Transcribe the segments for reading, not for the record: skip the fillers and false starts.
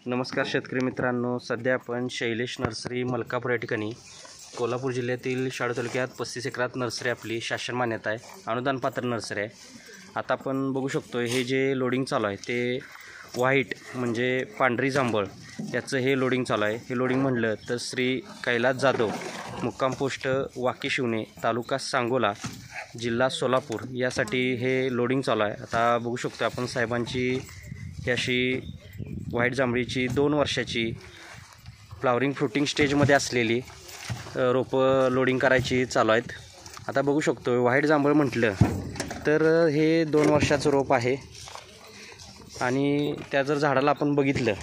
नमस्कार शेतकरी मित्रांनो, सध्या आपण शैलेश नर्सरी मलकापूर या ठिकाणी कोल्हापूर जिल्ह्यातील शाळू तालुक्यात 35 एकरात नर्सरी आपली शासन मान्यता आहे, अनुदान पात्र नर्सरी आहे। आता आपण बघू शकतो हे जे लोडिंग चालू आहे ते व्हाईट म्हणजे पांढरी जांभळ याचं हे लोडिंग चालू आहे। हे लोडिंग म्हणलं तर श्री कैलास जाधव, मुक्काम पोस्ट वाकी शिवणे, तालुका सांगोला, जिल्हा सोलापूर यासाठी हे लोडिंग चालू आहे। आता बघू शकतो आपण साहेबांची ही अशी व्हाईट जांभळीची 2 वर्षाची फ्लावरिंग फ्रुटिंग स्टेजमध्ये असलेली रोपं लोडिंग करायची चालू आहेत। आता बघू शकतो व्हाईट जांभळ म्हटलं तर हे 2 वर्षाचं रोप आहे आणि त्या जर झाडाला आपण बघितलं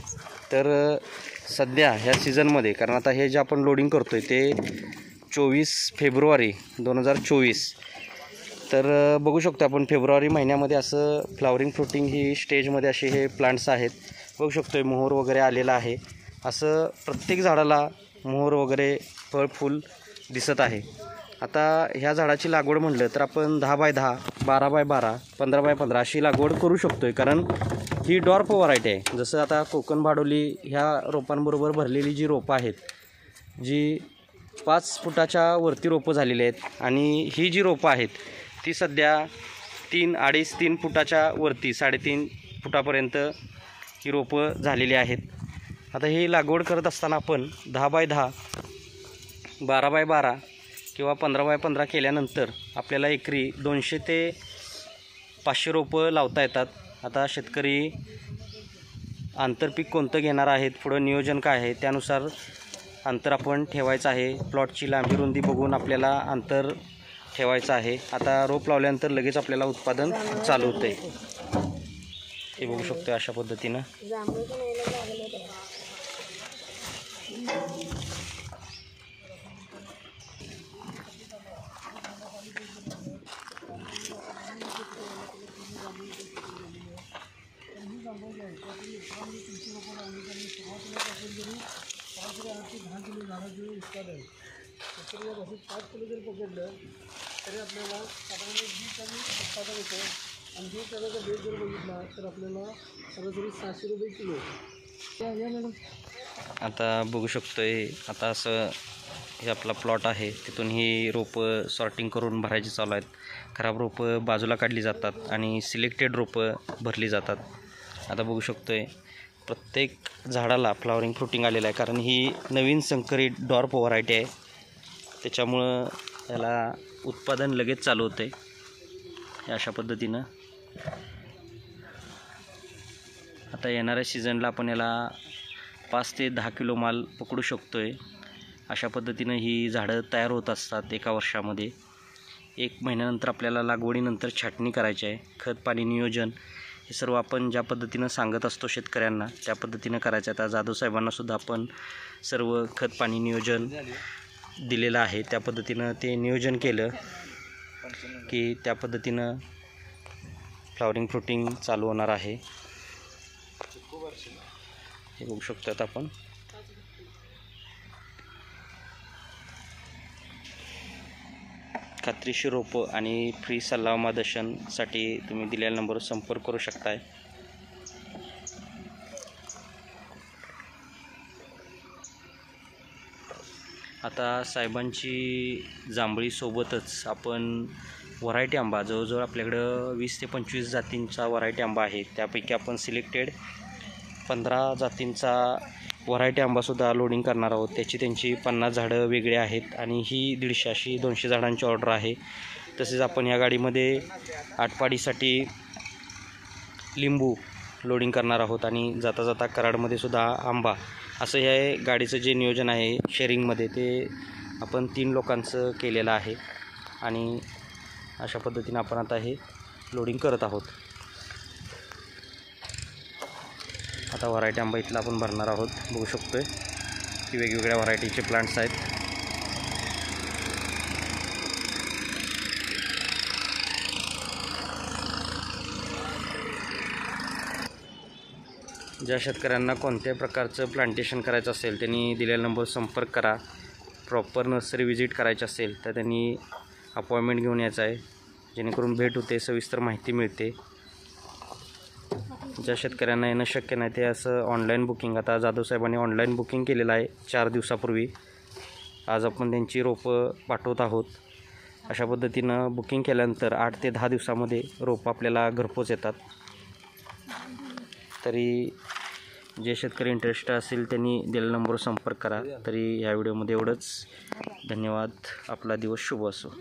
तर सध्या ह्या सीझनमध्ये, कारण आता हे जे आपण लोडिंग करतोय ते 24 फेब्रुवारी 2024, तर बघू शकतो आपण फेब्रुवारी महिन्यामध्ये असं फ्लावरिंग फ्रुटिंग ही स्टेजमध्ये असे हे प्लांट्स आहेत। बघू शकतो मोहर वगैरे आलेला आहे, असं प्रत्येक झाडाला मोहर वगैरे फळ फूल दिसत आहे। आता ह्या झाडाची लागवड म्हटलं तर आपण 10 बाय 10, 12 बाय 12, 15 बाय 15 अशी लागवड करू शकतोय, कारण ही डॉर्फ व्हरायटी आहे। जसं आता कोकण भाडोली ह्या रोपांबरोबर भरलेली जी रोपं आहेत, जी 5 फुटाच्या वरती रोपं झालेली आहेत आणि ही जी रोपं आहेत ती सध्या 3, 2.5-3 फुटाच्या वरती 3.5 फुटापर्यंत ही रोपं झालेली आहेत। आता ही लागवड करत असताना आपण 10 बाय 10, 12 बाय 12 किंवा 15 बाय 15 केल्यानंतर आपल्याला एकरी 200 ते 500 रोपं लावता येतात। आता शेतकरी आंतरपीक कोणतं घेणार आहेत, पुढं नियोजन काय आहे त्यानुसार अंतर आपण ठेवायचं आहे। प्लॉटची लांबी रुंदी बघून आपल्याला अंतर ठेवायचं आहे। आता रोप लावल्यानंतर लगेच आपल्याला उत्पादन चालू होते, हे बघू शकतो अशा पद्धतीनं। तरी आपल्याला साधारण 20 आणि उत्पादन होतं आणि 20 टनाचा बेस जर बघितला तर आपल्याला सरासरी 600 रुपये किलो। मॅडम आता बघू शकतोय आता असं हे आपला प्लॉट आहे, तिथून ही रोपं सॉर्टिंग करून भरायची चालू आहेत। खराब रोपं बाजूला काढली जातात आणि सिलेक्टेड रोपं भरली जातात। आता बघू शकतोय प्रत्येक झाडाला फ्लावरिंग फ्रुटिंग आलेलं आहे, कारण ही नवीन संकरित डॉर्फ व्हरायटी आहे, त्याच्यामुळं याला उत्पादन लगेच चालू होते अशा पद्धतीनं। आता येणाऱ्या सीझनला आपण याला 5 ते 10 किलो माल पकडू शकतोय। अशा पद्धतीनं ही झाडं तयार होत असतात एका वर्षामध्ये। 1 महिन्यानंतर आपल्याला लागवडीनंतर छाटणी करायची आहे। खत पाणी नियोजन हे सर्व आपण ज्या पद्धतीनं सांगत असतो शेतकऱ्यांना त्या पद्धतीनं करायचं आहे। आता जाधव साहेबांनासुद्धा आपण सर्व खत पाणी नियोजन दिलेलं आहे, त्या पद्धतीनं ते नियोजन केलं की त्या पद्धतीनं फ्लावरिंग फ्रुटिंग चालू होणार आहे, हे बघू शकतो आता आपण। खात्रीशीर रोपं आणि फ्री सल्ला मार्गदर्शनसाठी तुम्ही दिलेल्या नंबरवर संपर्क करू शकताय। आता साहेबांची जांभळीसोबतच आपण व्हरायटी आंबा जवळजवळ आपल्याकडं 20 ते 25 जातींचा व्हरायटी आंबा आहे, त्यापैकी आपण सिलेक्टेड 15 जातींचा व्हरायटी आंबासुद्धा लोडिंग करणार आहोत। त्यांची 50 झाडं वेगळी आहेत आणि ही 150 अशी 200 झाडांची ऑर्डर आहे। तसेच आपण या गाडीमध्ये आटपाडीसाठी लिंबू लोडिंग करणार आहोत आणि जाता जाता कराडमध्ये सुद्धा आंबा, असं हे गाडीचं जे नियोजन आहे शेअरिंगमध्ये ते आपण 3 लोकांचं केलेलं आहे आणि अशा पद्धतीनं आपण आता हे लोडिंग करत आहोत। आता व्हरायटी आंबा इथला आपण भरणार आहोत, बघू शकतोय की वेगवेगळ्या व्हरायटीचे प्लांट्स आहेत। ज्या शेतकऱ्यांना कोणत्याही प्रकारचं प्लांटेशन करायचं असेल त्यांनी दिलेल्या नंबरवर संपर्क करा। प्रॉपर नर्सरी व्हिजिट करायची असेल तर त्यांनी अपॉइंटमेंट घेऊन यायचं आहे, जेणेकरून भेट होते, सविस्तर माहिती मिळते। ज्या शेतकऱ्यांना येणं शक्य नाही ते असं ऑनलाईन बुकिंग, आता जाधव साहेबांनी ऑनलाईन बुकिंग केलेलं आहे 4 दिवसापूर्वी. आज आपण त्यांची रोपं पाठवत आहोत. अशा पद्धतीनं बुकिंग केल्यानंतर 8 ते 10 दिवसामध्ये रोपं आपल्याला घरपोच येतात. तरी जे शेतकरी इंटरेस्ट असेल त्यांनी दिलेल्या नंबरवर संपर्क करा. तरी ह्या व्हिडिओमध्ये एवढंच. धन्यवाद. आपला दिवस शुभ असो.